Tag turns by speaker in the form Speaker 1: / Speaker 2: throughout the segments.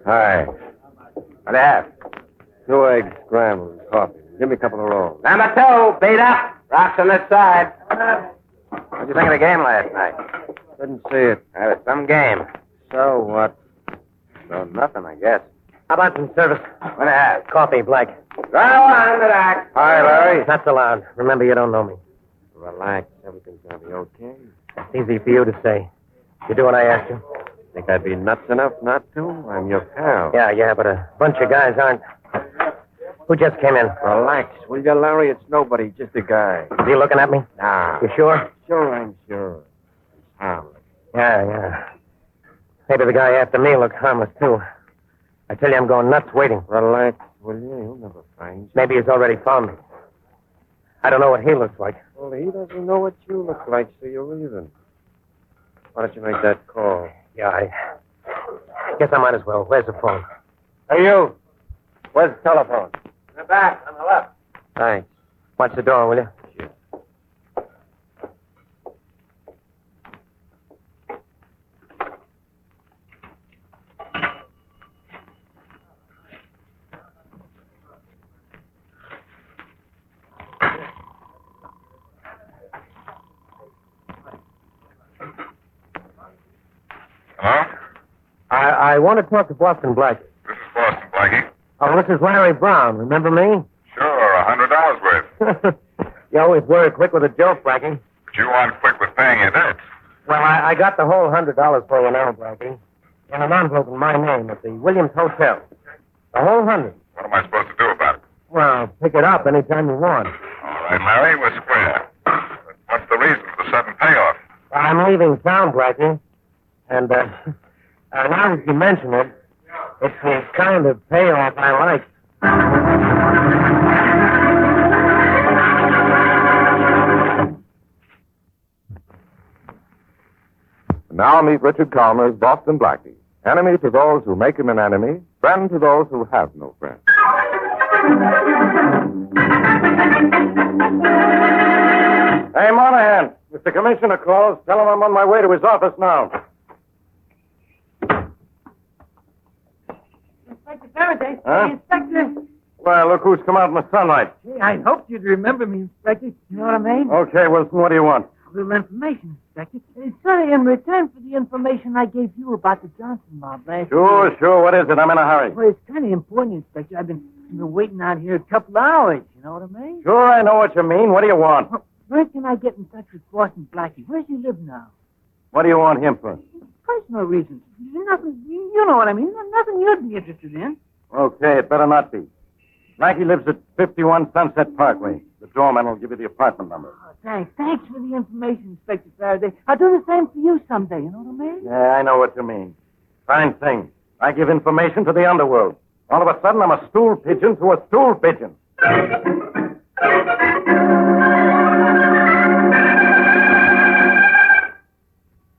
Speaker 1: Hi. What do you have? 2 eggs scrambled and coffee. Give me a couple of rolls.
Speaker 2: Number 2, beat up. Rocks on this side. What'd you think of the game last night?
Speaker 1: Didn't see it.
Speaker 2: It was some game.
Speaker 1: So what?
Speaker 2: So nothing, I guess.
Speaker 3: How about some service?
Speaker 2: What do you have?
Speaker 3: Coffee, Black.
Speaker 2: Go on to that.
Speaker 1: Hi, Larry.
Speaker 3: Not so loud. Remember, you don't know me.
Speaker 1: Relax. Everything's going to be okay.
Speaker 3: It's easy for you to say. You do what I asked you?
Speaker 1: Think I'd be nuts enough not to? I'm your pal.
Speaker 3: Yeah, but a bunch of guys aren't. Who just came in?
Speaker 1: Relax, will you, Larry? It's nobody, just a guy.
Speaker 3: Is he looking at me?
Speaker 1: Nah.
Speaker 3: You sure?
Speaker 1: Sure, I'm sure. He's harmless.
Speaker 3: Yeah. Maybe the guy after me looks harmless, too. I tell you, I'm going nuts waiting.
Speaker 1: Relax, will you? He'll never find you.
Speaker 3: Maybe he's already found me. I don't know what he looks like.
Speaker 1: Well, he doesn't know what you look like, so you're leaving. Why don't you make that call?
Speaker 3: Yeah, I guess I might as well. Where's the phone?
Speaker 1: Hey, you. Where's the telephone?
Speaker 2: In the back, on the left.
Speaker 1: Thanks.
Speaker 3: Watch the door, will you?
Speaker 1: Sure.
Speaker 4: Hello?
Speaker 3: I want to talk to Boston Blackie.
Speaker 4: This is Boston Blackie.
Speaker 3: Oh, this is Larry Brown. Remember me?
Speaker 4: Sure, $100 worth.
Speaker 3: You always worry quick with a joke, Blackie.
Speaker 4: But you aren't quick with paying your debts.
Speaker 3: Well, I got the whole $100 for you now, Blackie. In an envelope in my name at the Williams Hotel. The whole 100.
Speaker 4: What am I supposed to do about it?
Speaker 3: Well, pick it up anytime you want.
Speaker 4: All right, Larry, we're square. But what's the reason for the sudden payoff?
Speaker 3: I'm leaving town, Blackie. And, now that you mention it, it's the kind of payoff I like.
Speaker 5: Now meet Richard Kollmar's Boston Blackie. Enemy to those who make him an enemy, friend to those who have no friend.
Speaker 1: Hey, Monahan. If the commissioner calls, tell him I'm on my way to his office now.
Speaker 6: Inspector Farraday.
Speaker 1: Huh?
Speaker 6: Inspector.
Speaker 1: Well, look who's come out in the sunlight.
Speaker 6: Gee, I hoped you'd remember me, Inspector. You know what I mean?
Speaker 1: Okay, Wilson, what do you want?
Speaker 6: A little information, Inspector. Sorry, in return for the information I gave you about the Johnson mob last year.
Speaker 1: Sure. What is it? I'm in a hurry.
Speaker 6: Well, it's kind of important, Inspector. I've been waiting out here a couple hours. You know what I mean?
Speaker 1: Sure, I know what you mean. What do you want?
Speaker 6: Well, where can I get in touch with Boston Blackie? Where does he live now?
Speaker 1: What do you want him for?
Speaker 6: Personal reasons. Nothing. You know what I mean. Nothing you'd be interested in.
Speaker 1: Okay, it better not be. Blackie lives at 51 Sunset Parkway. The doorman will give you the apartment number.
Speaker 6: Oh, thanks. Thanks for the information, Inspector Farraday. I'll do the same for you someday. You know what I mean?
Speaker 1: Yeah, I know what you mean. Fine thing. I give information to the underworld. All of a sudden, I'm a stool pigeon to a stool pigeon.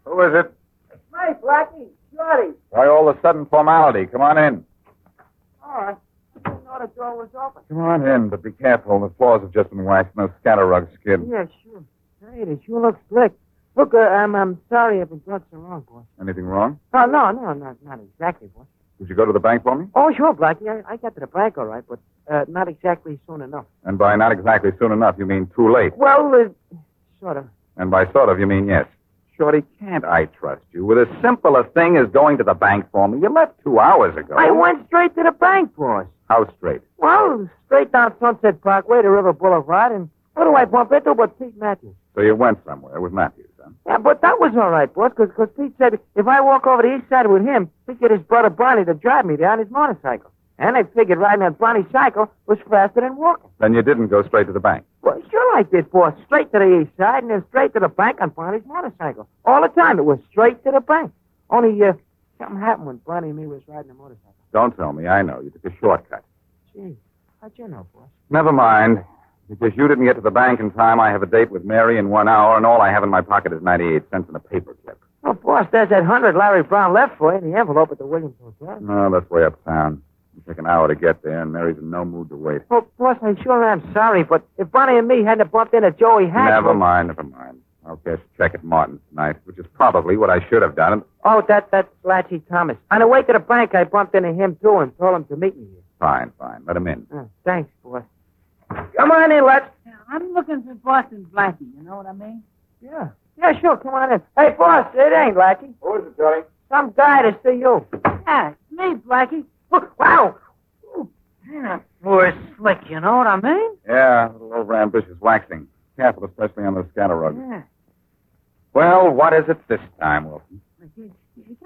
Speaker 4: Who is it?
Speaker 6: It's me, Blackie. Shorty.
Speaker 4: Why all the sudden formality? Come on in.
Speaker 6: All right. I didn't know the door was open.
Speaker 4: Come on in, but be careful. The floors have just been waxed. No scatter rug skid.
Speaker 6: Yeah, sure. Hey, it sure looks slick. Look, I'm sorry if it got so wrong, boss.
Speaker 4: Anything wrong?
Speaker 6: Oh, no, not exactly, boss.
Speaker 4: Did you go to the bank for me?
Speaker 6: Oh, sure, Blackie. I got to the bank all right, but not exactly soon enough.
Speaker 4: And by not exactly soon enough, you mean too late.
Speaker 6: Well, sort of.
Speaker 4: And by sort of, you mean yes. Shorty, can't I trust you with as simple a thing as going to the bank for me? You left 2 hours ago.
Speaker 6: I went straight to the bank, boss.
Speaker 4: How straight?
Speaker 6: Well, straight down Sunset Parkway to River Boulevard, and what do I bump into but Pete Matthews?
Speaker 4: So you went somewhere with Matthews, huh?
Speaker 6: Yeah, but that was all right, boss, because Pete said if I walk over the east side with him, he'd get his brother Barney to drive me there on his motorcycle. And I figured riding on Barney's cycle was faster than walking.
Speaker 4: Then you didn't go straight to the bank.
Speaker 6: Well, sure I did, boss. Straight to the east side and then straight to the bank on Barney's motorcycle. All the time it was straight to the bank. Only, something happened when Barney and me was riding the motorcycle.
Speaker 4: Don't tell me. I know. You took a shortcut.
Speaker 6: Gee, how'd you know, boss?
Speaker 4: Never mind. Because you didn't get to the bank in time, I have a date with Mary in 1 hour, and all I have in my pocket is 98 cents and a paper clip.
Speaker 6: Oh, boss, there's that 100 Larry Brown left for you in the envelope at the Williams Hotel.
Speaker 4: No, that's way uptown. It'll take an hour to get there, and Mary's in no mood to wait.
Speaker 6: Oh, boss, I sure am sorry, but if Barney and me hadn't bumped into Joey Hatch...
Speaker 4: Never mind. Okay, let's check at Martin's tonight, which is probably what I should have done.
Speaker 6: Oh, that's Latchy Thomas. On the way to the bank, I bumped into him, too, and told him to meet me here.
Speaker 4: Fine. Let him in.
Speaker 6: Thanks, boss. Come on in, Let's.
Speaker 7: I'm looking for Boston Blackie, you know what I mean?
Speaker 6: Yeah, sure, come on in. Hey, boss, it ain't Latchy.
Speaker 2: Who is it, Johnny?
Speaker 6: Some guy to see you.
Speaker 7: Yeah, it's me, Blackie.
Speaker 6: Oh, wow.
Speaker 7: Yeah, boy, slick, you know what I mean?
Speaker 4: Yeah, a little over-ambitious waxing. Careful, especially on the scatter rug.
Speaker 7: Yeah.
Speaker 4: Well, what is it this time, Wilson?
Speaker 7: You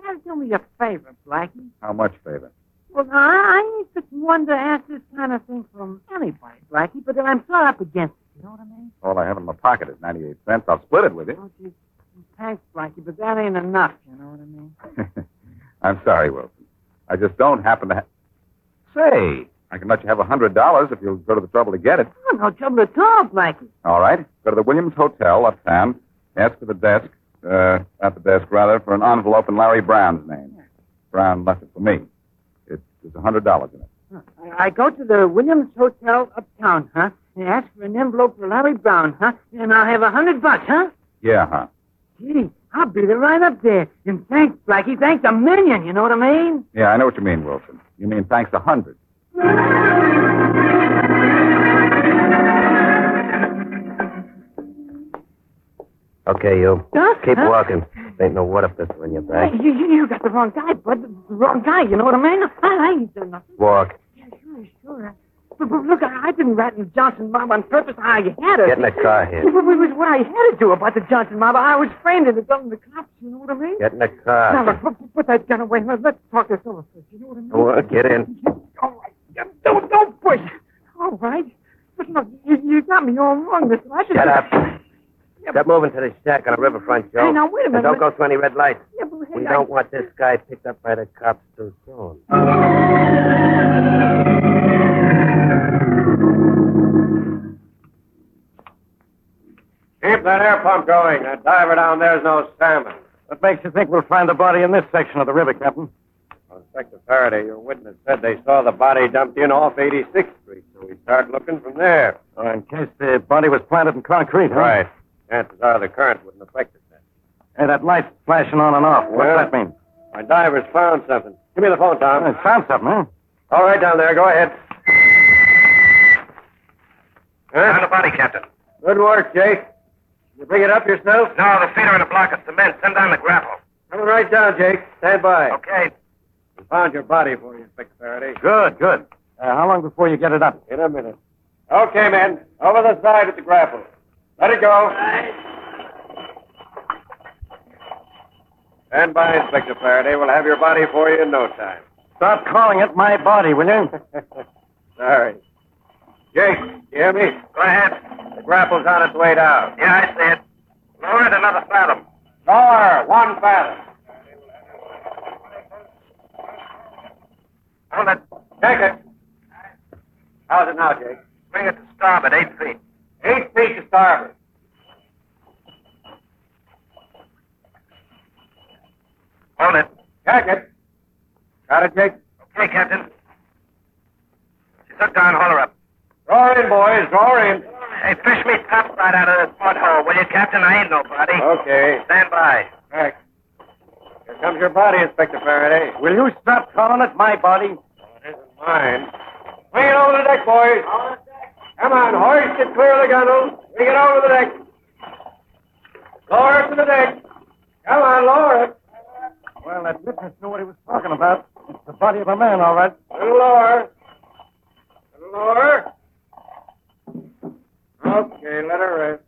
Speaker 7: gotta do me a favor, Blackie.
Speaker 4: How much favor?
Speaker 7: Well, I ain't the one to ask this kind of thing from anybody, Blackie, but I'm sort of up against it, you know what I mean?
Speaker 4: All I have in my pocket is 98 cents. I'll split it with you.
Speaker 7: Oh, gee, thanks, Blackie, but that ain't enough, you know what I mean?
Speaker 4: I'm sorry, Wilson. I just don't happen to have... Say, I can let you have $100 if you'll go to the trouble to get it.
Speaker 7: Oh, no trouble at all, Blackie.
Speaker 4: All right. Go to the Williams Hotel uptown. Ask for the desk, at the desk, rather, for an envelope in Larry Brown's name. Brown left it for me. There's $100 in it.
Speaker 7: I go to the Williams Hotel uptown, huh? And ask for an envelope for Larry Brown, huh? And I'll have $100, huh?
Speaker 4: Yeah, huh?
Speaker 7: Gee, I'll beat it right up there. And thanks, Blackie. Thanks a million, you know what I mean?
Speaker 4: Yeah, I know what you mean, Wilson. You mean thanks 100.
Speaker 2: Okay, you.
Speaker 7: Huh?
Speaker 2: Keep
Speaker 7: Huh?
Speaker 2: walking. Ain't no water pistol in your bag.
Speaker 7: Hey, you got the wrong guy, bud. The wrong guy, you know what I mean? I ain't done nothing.
Speaker 2: Walk.
Speaker 7: Yeah, sure. But look, I didn't rat in the Johnson mob on purpose. I had to.
Speaker 2: Get in the car here.
Speaker 7: It was what I had to do about the Johnson mob. I was framed in the gun the cops, you know what I mean?
Speaker 2: Get in the
Speaker 7: Now,
Speaker 2: car.
Speaker 7: look, put that gun away. Let's talk this over first, you know what I mean?
Speaker 2: Go on, get in.
Speaker 7: All right. Don't push. All right. But look, you got me all wrong, mister. I should...
Speaker 2: Shut up. Get moving to the shack on the riverfront, Joe.
Speaker 7: Hey, now, wait a minute.
Speaker 2: And don't go through any red lights.
Speaker 7: Yeah, but, hey,
Speaker 2: We don't want this guy picked up by the cops too soon.
Speaker 3: Keep that air pump going. That diver down there's no salmon.
Speaker 1: What makes you think we'll find the body in this section of the river, Captain?
Speaker 3: Well, Inspector Farraday, your witness said they saw the body dumped in off 86th Street, so we start looking from there.
Speaker 1: Oh, in case the body was planted in concrete, huh?
Speaker 3: Right. Chances are the current wouldn't affect it then.
Speaker 1: Hey, that light's flashing on and off. What's
Speaker 3: Yeah.
Speaker 1: that mean?
Speaker 3: My divers found something. Give me the phone, Tom.
Speaker 1: I found something, huh?
Speaker 3: All right, down there. Go ahead.
Speaker 2: Found the body, Captain.
Speaker 3: Good work, Jake. You bring it up yourself?
Speaker 2: No, the feet are in a block of cement. Send down the grapple.
Speaker 3: Coming right down, Jake. Stand by.
Speaker 2: Okay.
Speaker 3: We found your body for you, Inspector Farraday.
Speaker 1: Good. How long before you get it up?
Speaker 3: In a minute. Okay, men. Over the side with the grapple. Let it go. Stand by, Inspector Farraday. We'll have your body for you in no time.
Speaker 1: Stop calling it my body, will you?
Speaker 3: Sorry. Jake, you hear me?
Speaker 2: Go ahead.
Speaker 3: The grapple's on its way down.
Speaker 2: Yeah, I see it. Lower it another fathom.
Speaker 3: Lower, 1 fathom.
Speaker 2: Hold it.
Speaker 3: Take it. How's it now, Jake?
Speaker 2: Bring it to starboard, 8 feet.
Speaker 3: 8 feet to starboard.
Speaker 2: Hold it.
Speaker 3: Check it. Got it, Jake?
Speaker 2: Okay, Captain. She's hooked on. Haul her up.
Speaker 3: Roar in, boys. Roar in.
Speaker 2: Hey, fish me topside out of this porthole, will you, Captain? I ain't nobody.
Speaker 3: Okay.
Speaker 2: Stand by.
Speaker 3: Back. Here comes your body, Inspector Farraday.
Speaker 1: Will you stop calling it my body?
Speaker 3: It isn't mine. Bring it over the deck, boys. Come on, hoist it clear of the gunwale. Bring it over the deck. Lower it to the deck. Come on, lower it.
Speaker 1: Well, that witness knew what he was talking about. It's the body of a man, all right.
Speaker 3: A little lower. A little lower. Okay, let her rest.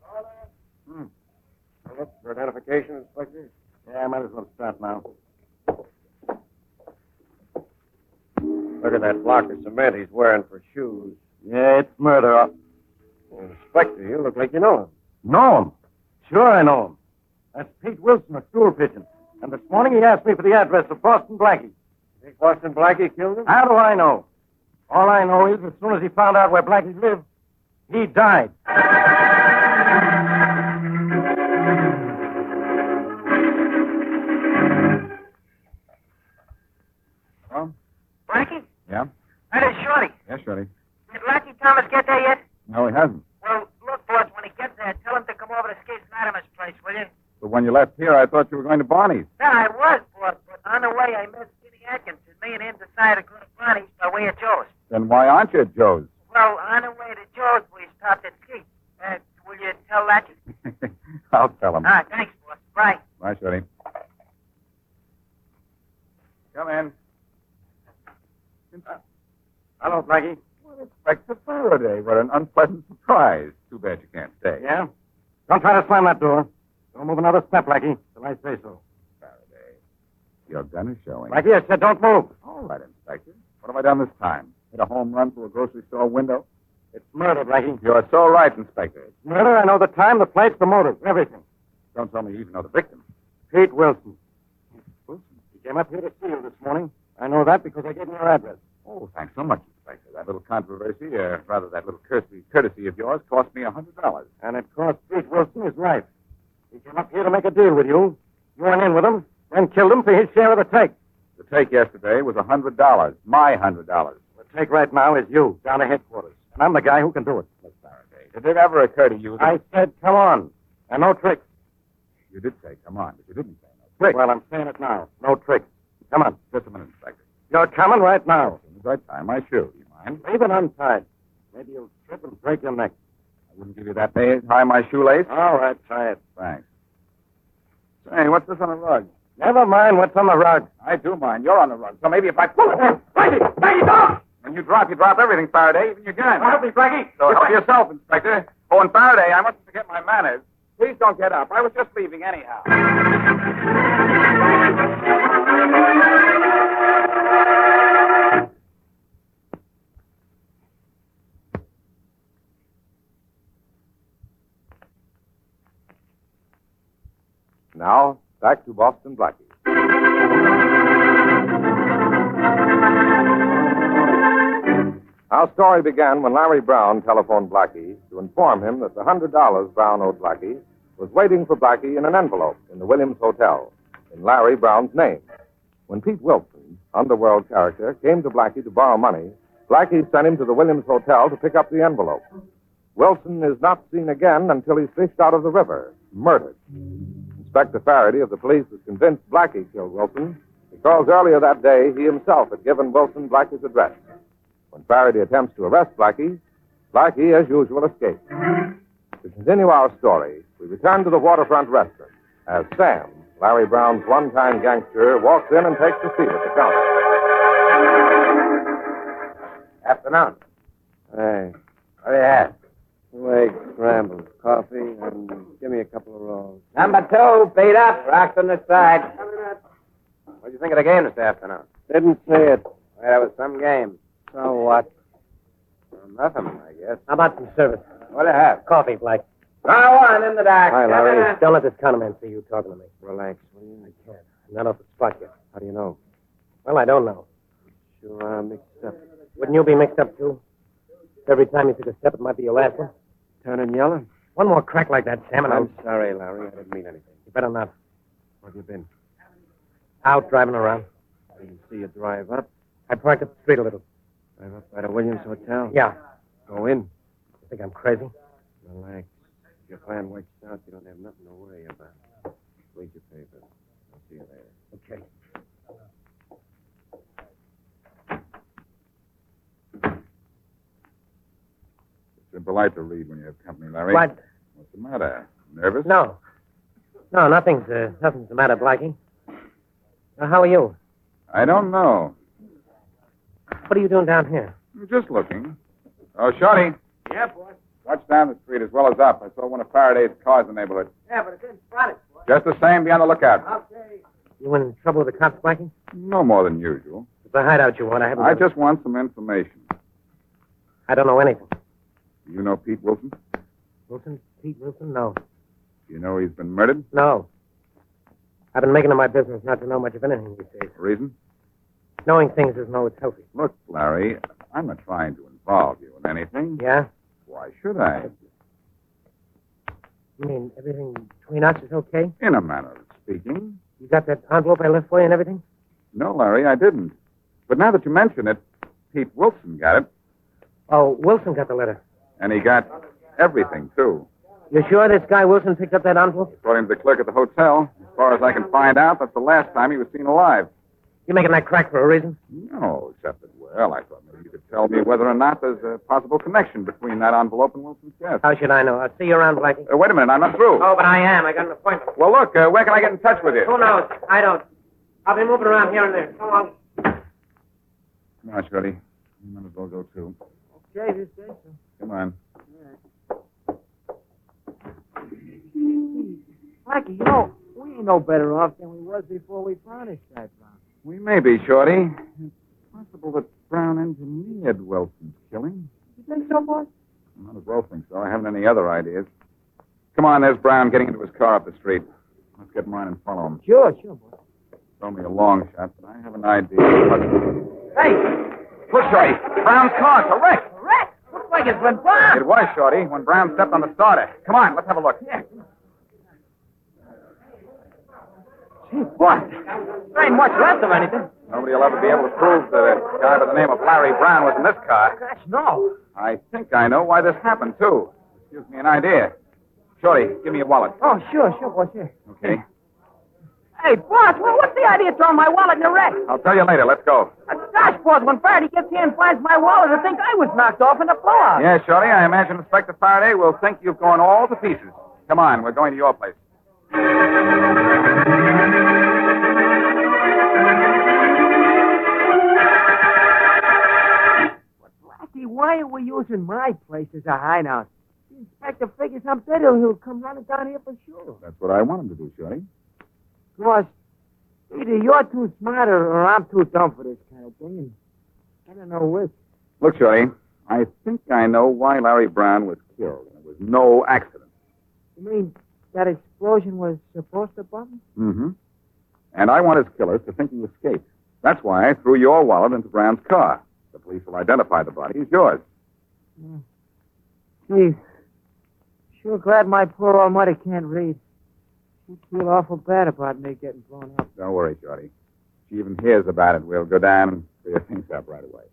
Speaker 3: Now look for identification, Inspector.
Speaker 1: Yeah, I might as well start now.
Speaker 3: Look at that block of cement he's wearing for shoes.
Speaker 1: Yeah, it's murder.
Speaker 3: Inspector, you look like you know him.
Speaker 1: Know him? Sure I know him. That's Pete Wilson, a stool pigeon. And this morning he asked me for the address of Boston Blackie.
Speaker 3: Think Boston Blackie killed him?
Speaker 1: How do I know? All I know is as soon as he found out where Blackie lived, he died.
Speaker 4: Well?
Speaker 7: Blackie?
Speaker 4: Yeah?
Speaker 7: That is Shorty.
Speaker 4: Yes, Shorty.
Speaker 7: Did Latchy Thomas get there yet?
Speaker 4: No, he hasn't.
Speaker 7: Well, look, boss, when he gets there, tell him to come over to skip
Speaker 6: Blackie's Latimer's place, will you?
Speaker 4: But when you left here, I thought you were going to Barney's.
Speaker 6: Yeah, I was, boss, but on the way I met Skinny Atkins, and me and him decided to go to Barney's by way of Joe's.
Speaker 4: Then why aren't you at Joe's?
Speaker 6: Well, on the way to Joe's, we stopped at Skeet. Will you tell that?
Speaker 4: I'll tell him.
Speaker 6: All right, thanks, boss. Bye.
Speaker 4: Bye, Shorty. Come in.
Speaker 1: Hello, Blackie.
Speaker 4: Well, Inspector Farraday. What an unpleasant surprise. Too bad you can't stay.
Speaker 1: Yeah? Don't try to slam that door. Don't move another step, Blackie, till I say so.
Speaker 4: Faraday, your gun is showing.
Speaker 1: Blackie, I said don't move.
Speaker 4: All right, Inspector. What have I done this time? Hit a home run through a grocery store window?
Speaker 1: It's murder, Blackie.
Speaker 4: You're so right, Inspector.
Speaker 1: Murder, I know the time, the place, the motive, everything.
Speaker 4: Don't tell me you even know the victim.
Speaker 1: Pete Wilson. He came up here to see you this morning. I know that because I gave him your address.
Speaker 4: Oh, thanks so much, Inspector. That little controversy, rather that little courtesy of yours, cost me $100.
Speaker 1: And it cost Pete Wilson his life. He came up here to make a deal with you. You went in with him, then killed him for his share of the take.
Speaker 4: The take yesterday was $100. My $100.
Speaker 1: The take right now is you, down to headquarters. And I'm the guy who can do it.
Speaker 4: Look, Faraday, did it ever occur to you that...
Speaker 1: I said, come on. And no tricks.
Speaker 4: You did say, come on, but you didn't say no tricks.
Speaker 1: Well, I'm saying it now. No tricks. Come on.
Speaker 4: Just a minute, Inspector.
Speaker 1: You're coming right now.
Speaker 4: As soon as I tie my shoe, do you mind?
Speaker 1: Leave it untied. Maybe you'll trip and break your neck.
Speaker 4: I wouldn't give you that pay. Tie my shoelace.
Speaker 1: All right, try it.
Speaker 4: Thanks. Say, what's this on the rug?
Speaker 1: Never mind what's on the rug.
Speaker 4: I do mind. You're on the rug, so maybe if I pull it... Blackie! Blackie, don't! When you drop everything, Faraday, even your gun.
Speaker 1: Help me, Blackie.
Speaker 4: So help yourself, Inspector. Oh, and Faraday, I mustn't forget my manners. Please don't get up. I was just leaving anyhow.
Speaker 5: Now, back to Boston Blackie. Our story began when Larry Brown telephoned Blackie to inform him that the $100 Brown owed Blackie was waiting for Blackie in an envelope in the Williams Hotel in Larry Brown's name. When Pete Wilson, underworld character, came to Blackie to borrow money, Blackie sent him to the Williams Hotel to pick up the envelope. Wilson is not seen again until he's fished out of the river, murdered. Inspector Farraday of the police is convinced Blackie killed Wilson because earlier that day he himself had given Wilson Blackie's address. When Farraday attempts to arrest Blackie, Blackie, as usual, escapes. To continue our story, we return to the waterfront restaurant as Sam, Larry Brown's one-time gangster, walks in and takes a seat at the counter.
Speaker 2: Afternoon.
Speaker 3: Hey,
Speaker 2: What do you have?
Speaker 3: 2 eggs scrambled, coffee, and give me a couple of rolls.
Speaker 2: Number 2, beat up. Rocks on the side. What do you think of the game this afternoon?
Speaker 3: Didn't see it.
Speaker 2: Well, that was some game.
Speaker 3: So what?
Speaker 2: Well, nothing, I guess.
Speaker 3: How about some service?
Speaker 2: What do you have?
Speaker 3: Coffee, Black.
Speaker 2: Go on, in the dark.
Speaker 3: Hi, Larry. Don't let this counterman see you talking to me.
Speaker 5: Relax, will you?
Speaker 3: I can't. I'm not off the spot yet.
Speaker 5: How do you know?
Speaker 3: Well, I don't know.
Speaker 5: Sure, mixed up.
Speaker 3: Wouldn't you be mixed up, too? Every time you took a step, it might be your last one.
Speaker 5: Turning yellow?
Speaker 3: One more crack like that, Sam, and
Speaker 5: I'm sorry, Larry. I didn't mean anything.
Speaker 3: You better not.
Speaker 5: Where have you been?
Speaker 3: Out driving around.
Speaker 5: I didn't see you drive up.
Speaker 3: I parked up the street a little.
Speaker 5: Drive up by the Williams Hotel?
Speaker 3: Yeah.
Speaker 5: Go in.
Speaker 3: You think I'm crazy?
Speaker 5: Relax. If your plan works out, you don't have nothing to worry about. Read your paper. I'll see you there.
Speaker 3: Okay.
Speaker 4: It's impolite to read when you have company, Larry.
Speaker 3: What?
Speaker 4: What's the matter? Nervous?
Speaker 3: No. No, nothing's the matter, Blackie. Now, how are you?
Speaker 4: I don't know.
Speaker 3: What are you doing down here?
Speaker 4: I'm just looking. Oh, Shorty.
Speaker 6: Yeah, boss.
Speaker 4: Watch down the street as well as up. I saw one of Faraday's cars in the neighborhood.
Speaker 6: Yeah, but I couldn't spot it, boss.
Speaker 4: Just the same, be on the lookout.
Speaker 6: Okay.
Speaker 3: You in trouble with the cops, Blackie?
Speaker 4: No more than usual.
Speaker 3: It's the hideout you want. I haven't...
Speaker 4: I just want some information.
Speaker 3: I don't know anything.
Speaker 4: Do you know Pete Wilson?
Speaker 3: Wilson? Pete Wilson? No.
Speaker 4: Do you know he's been murdered?
Speaker 3: No. I've been making it my business not to know much of anything these days.
Speaker 4: Reason?
Speaker 3: Knowing things isn't always healthy.
Speaker 4: Look, Larry, I'm not trying to involve you in anything.
Speaker 3: Yeah?
Speaker 4: Why should I?
Speaker 3: You mean everything between us is okay?
Speaker 4: In a manner of speaking.
Speaker 3: You got that envelope I left for you and everything?
Speaker 4: No, Larry, I didn't. But now that you mention it, Pete Wilson got it.
Speaker 3: Oh, Wilson got the letter.
Speaker 4: And he got everything, too.
Speaker 3: You sure this guy Wilson picked up that envelope?
Speaker 4: According to the clerk at the hotel, as far as I can find out, that's the last time he was seen alive.
Speaker 3: You making that crack for a reason?
Speaker 4: No, except that, well, I thought maybe you could tell me whether or not there's a possible connection between that envelope and Wilson's death.
Speaker 3: How should I know? I'll see you around, Blackie.
Speaker 4: Wait a minute, I'm not through.
Speaker 3: Oh, but I am. I got an appointment.
Speaker 4: Well, look, where can I get in touch with you?
Speaker 3: Who knows? I don't. I'll be moving around here and there. So long.
Speaker 4: Come on, Shorty. You might as well go, too.
Speaker 6: Okay, if you say so.
Speaker 4: Come on.
Speaker 6: Blackie, you know, we ain't no better off than we was before we furnished that Brown.
Speaker 4: We may be, Shorty. It's possible that Brown engineered Wilson's killing.
Speaker 6: You think so, boy?
Speaker 4: I might as well think so. I haven't any other ideas. Come on, there's Brown getting into his car up the street. Let's get mine and follow him.
Speaker 6: Sure, boy.
Speaker 4: It's only a long shot, but I have an idea.
Speaker 6: Hey!
Speaker 4: Look, Shorty. Brown's car's a wreck.
Speaker 6: Wreck! Looks like it's been bombed.
Speaker 4: It was, Shorty, when Brown stepped on the starter. Come on, let's have a look.
Speaker 6: Yeah. Gee, what? There ain't much left of anything.
Speaker 4: Nobody will ever be able to prove that a guy by the name of Larry Brown was in this car.
Speaker 6: Gosh, no.
Speaker 4: I think I know why this happened, too. This gives me an idea. Shorty, give me your wallet.
Speaker 6: Oh, sure, boy, sure.
Speaker 4: Okay.
Speaker 6: Hey, boss, well, what's the idea of throwing my wallet in the wreck?
Speaker 4: I'll tell you later. Let's go.
Speaker 6: Gosh, boss, when Farraday gets here and finds my wallet, he'll think I was knocked off in the blowout.
Speaker 4: Yeah, Shorty, I imagine Inspector Farraday will think you've gone all to pieces. Come on, we're going to your place.
Speaker 6: Blackie, why are we using my place as a hideout? The inspector figures I'm dead, he'll come running down here for sure.
Speaker 4: That's what I want him to do, Shorty.
Speaker 6: Boss, either you're too smart or I'm too dumb for this kind of thing, and I don't know which.
Speaker 4: Look, Shorty, I think I know why Larry Brown was killed. It was no accident.
Speaker 6: You mean that explosion was supposed to bomb him?
Speaker 4: Mm-hmm. And I want his killers to think he escaped. That's why I threw your wallet into Brown's car. The police will identify the body as yours.
Speaker 6: Gee, sure glad my poor old mother can't read. She'd feel awful bad about me getting blown up.
Speaker 4: Don't worry, Shorty. If she even hears about it, we'll go down and clear things up right away.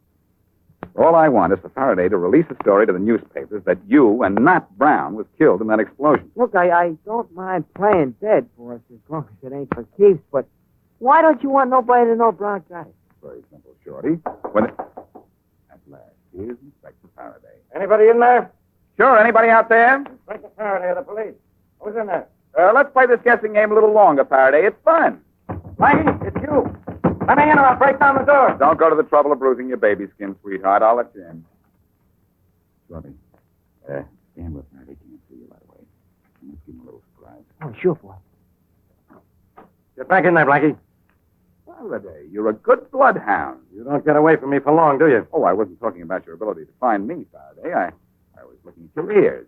Speaker 4: All I want is for Farraday to release a story to the newspapers that you and not Brown was killed in that explosion.
Speaker 6: Look, I don't mind playing dead, boss, as long as it ain't for keeps, but why don't you want nobody to know Brown got it?
Speaker 4: Very simple, Shorty. At last, here's Inspector Farraday.
Speaker 1: Anybody in there?
Speaker 4: Sure, anybody out there?
Speaker 1: Inspector Farraday of the police. Who's in there?
Speaker 4: Let's play this guessing game a little longer, Farraday. It's fun.
Speaker 1: Blackie, it's you. Let me in or I'll break down the door.
Speaker 4: Don't go to the trouble of bruising your baby skin, sweetheart. I'll let you in. Shorty, stand with Farraday. Can't see you right away. Let's give him a little surprise.
Speaker 6: Oh, sure, boy.
Speaker 1: Get back in there, Blackie.
Speaker 4: Farraday, you're a good bloodhound.
Speaker 1: You don't get away from me for long, do you?
Speaker 4: Oh, I wasn't talking about your ability to find me, Farraday. I was looking at your ears.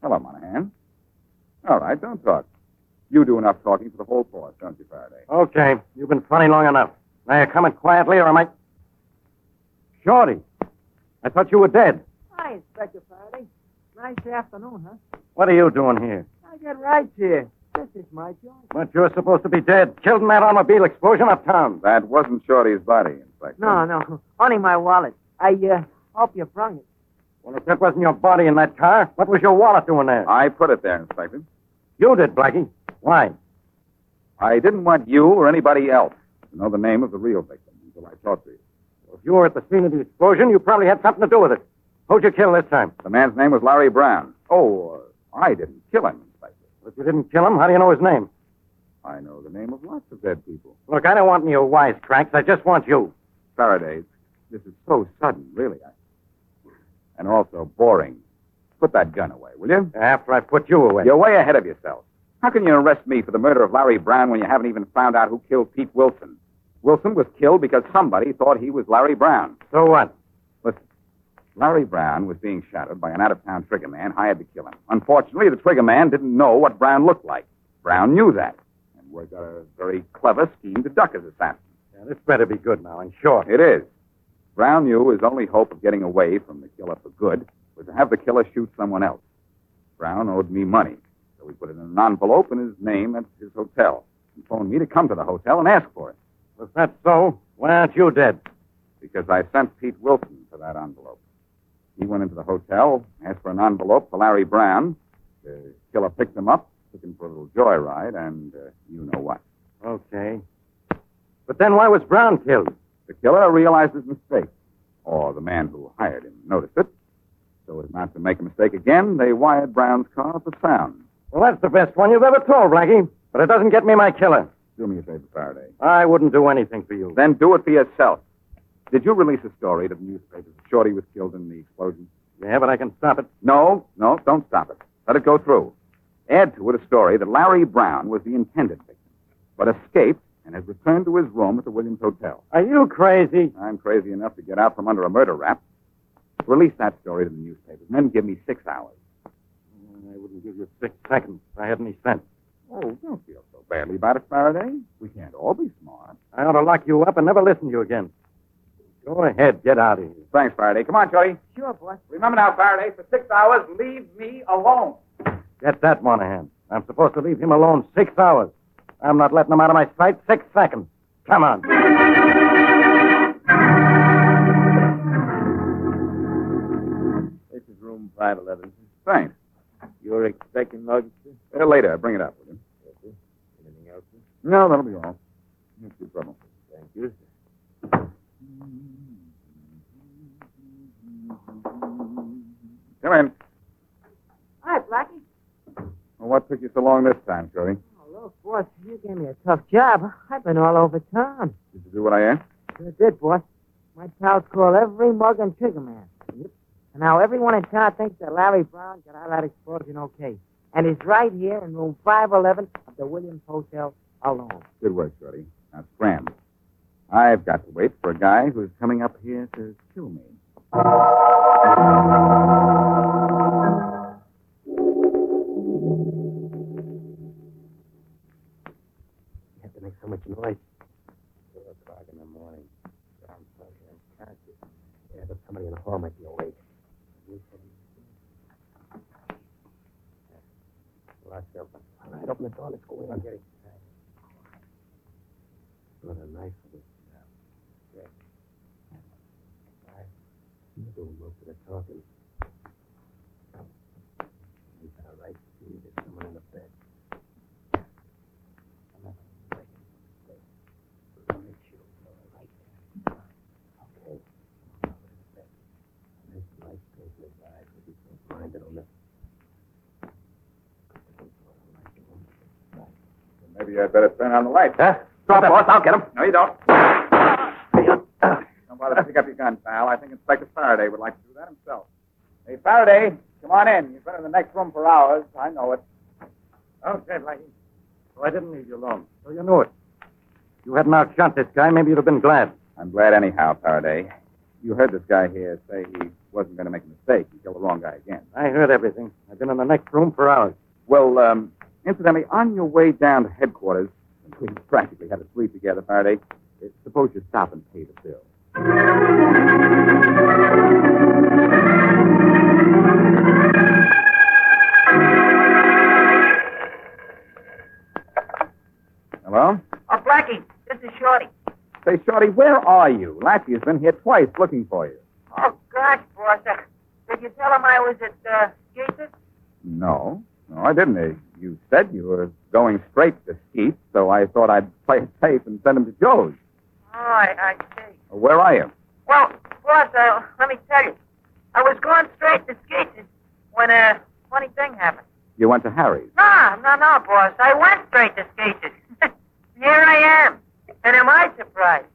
Speaker 4: Hello, Monahan. All right, don't talk. You do enough talking for the whole force, don't you, Farraday?
Speaker 1: Okay, you've been funny long enough. Now you're coming quietly or am I... Shorty, I thought you were dead.
Speaker 6: Hi, Inspector Farraday. Nice afternoon, huh?
Speaker 1: What are you doing here?
Speaker 6: I get rights here. This is my job.
Speaker 1: But you're supposed to be dead. Killed in that automobile explosion uptown.
Speaker 4: That wasn't Shorty's body, Inspector.
Speaker 6: No. Only my wallet. I hope you brung it.
Speaker 1: Well, if that wasn't your body in that car, what was your wallet doing there?
Speaker 4: I put it there, Inspector.
Speaker 1: You did, Blackie. Why?
Speaker 4: I didn't want you or anybody else to know the name of the real victim until I talked to you.
Speaker 1: If you were at the scene of the explosion, you probably had something to do with it. Who'd you kill this time?
Speaker 4: The man's name was Larry Brown. Oh, I didn't kill him, Inspector.
Speaker 1: If you didn't kill him, how do you know his name?
Speaker 4: I know the name of lots of dead people.
Speaker 1: Look, I don't want any of your wisecracks. I just want you.
Speaker 4: Farraday, this is so sudden, really. And also boring. Put that gun away, will you?
Speaker 1: After I put you away.
Speaker 4: You're way ahead of yourself. How can you arrest me for the murder of Larry Brown when you haven't even found out who killed Pete Wilson? Wilson was killed because somebody thought he was Larry Brown.
Speaker 1: So what?
Speaker 4: Listen, Larry Brown was being shadowed by an out-of-town trigger man hired to kill him. Unfortunately, the trigger man didn't know what Brown looked like. Brown knew that and worked out a very clever scheme to duck his assassin.
Speaker 1: Yeah, this better be good now, and short.
Speaker 4: It is. Brown knew his only hope of getting away from the killer for good was to have the killer shoot someone else. Brown owed me money, so we put it in an envelope in his name at his hotel and phoned me to come to the hotel and ask for it.
Speaker 1: If that's so, why aren't you dead?
Speaker 4: Because I sent Pete Wilson for that envelope. He went into the hotel, asked for an envelope for Larry Brown. killer picked him up, took him for a little joyride, and you know what.
Speaker 1: Okay. But then why was Brown killed?
Speaker 4: The killer realized his mistake, or the man who hired him noticed it. So as not to make a mistake again, they wired Brown's car for sound.
Speaker 1: Well, that's the best one you've ever told, Blackie. But it doesn't get me my killer.
Speaker 4: Do me a favor, Farraday.
Speaker 1: I wouldn't do anything for you.
Speaker 4: Then do it for yourself. Did you release a story to the newspapers that Shorty was killed in the explosion?
Speaker 1: Yeah, but I can stop it.
Speaker 4: No, don't stop it. Let it go through. Add to it a story that Larry Brown was the intended victim, but escaped and has returned to his room at the Williams Hotel.
Speaker 1: Are you crazy?
Speaker 4: I'm crazy enough to get out from under a murder rap. Release that story to the newspapers, and then give me 6 hours.
Speaker 1: I wouldn't give you 6 seconds if I had any sense.
Speaker 4: Oh, don't feel so badly about it, Farraday. We can't all be smart.
Speaker 1: I ought to lock you up and never listen to you again. Go ahead, get out of here.
Speaker 4: Thanks, Farraday. Come on, Shorty.
Speaker 6: Sure, boss.
Speaker 4: Remember now, Farraday, for 6 hours, leave me alone.
Speaker 1: Get that, Monahan. I'm supposed to leave him alone 6 hours. I'm not letting him out of my sight 6 seconds. Come on.
Speaker 3: This is room 511.
Speaker 4: Thanks.
Speaker 3: You're expecting luggage, sir?
Speaker 4: Later. Bring it up, will you?
Speaker 3: Yes, sir. Anything else, sir?
Speaker 4: No, that'll be all. No trouble.
Speaker 3: Thank you, sir.
Speaker 4: Come in.
Speaker 6: Hi, Blackie.
Speaker 4: Well, what took you so long this time, Shorty?
Speaker 6: Oh, look, boss, you gave me a tough job. I've been all over town.
Speaker 4: Did you do what I asked?
Speaker 6: Sure did, boss. My pals call every mug and trigger man. Yep. And now everyone in town thinks that Larry Brown got out of that explosion okay. And he's right here in room 511 of the Williams Hotel alone.
Speaker 4: Good work, Shorty. Now, scram. I've got to wait for a guy who's coming up here to kill me.
Speaker 3: You have to make so much noise. 4 o'clock in the morning. Brown unconscious. Yeah, but somebody in the hall might be awake. Lock's open. All right, open the door. Let's go in. I'll get it. What a nice little job. Yeah. All right. You do most of the talking. You got a right to see there's someone in the bed. I'm not going to break it. I'll make sure it's all right there. Okay. Over to the bed. This light goes in his eyes if you can't find it on the...
Speaker 4: Maybe I'd better turn on the lights.
Speaker 2: Huh? Drop it, boss. I'll get him.
Speaker 4: No, you don't. Don't bother to pick up your gun, pal. I think Inspector Farraday would like to do that himself. Hey, Farraday, come on in. You've been in the next room for hours. I know it.
Speaker 1: Okay, Blackie. So I didn't leave you alone. So you knew it. If you hadn't outshot this guy, maybe you'd have been glad.
Speaker 4: I'm glad anyhow, Farraday. You heard this guy here say he wasn't going to make a mistake. He killed the wrong guy again.
Speaker 1: I heard everything. I've been in the next room for hours.
Speaker 4: Well, incidentally, on your way down to headquarters, we practically had a sleep together, Farraday. Suppose you stop and pay the bill. Hello?
Speaker 6: Oh, Blackie, this is Shorty.
Speaker 4: Say, Shorty, where are you? Latchy's been here twice looking for you.
Speaker 6: Oh, gosh, boss. Did you tell him I was at Gates'?
Speaker 4: No, I didn't. You said you were going straight to Skeet, so I thought I'd play it safe and send him to Joe's.
Speaker 6: Oh, I see.
Speaker 4: Where are you?
Speaker 6: Well, boss, let me tell you. I was going straight to Gates' when a funny thing happened.
Speaker 4: You went to Harry's.
Speaker 6: No, boss. I went straight to Gates'. Here I am. And am I surprised?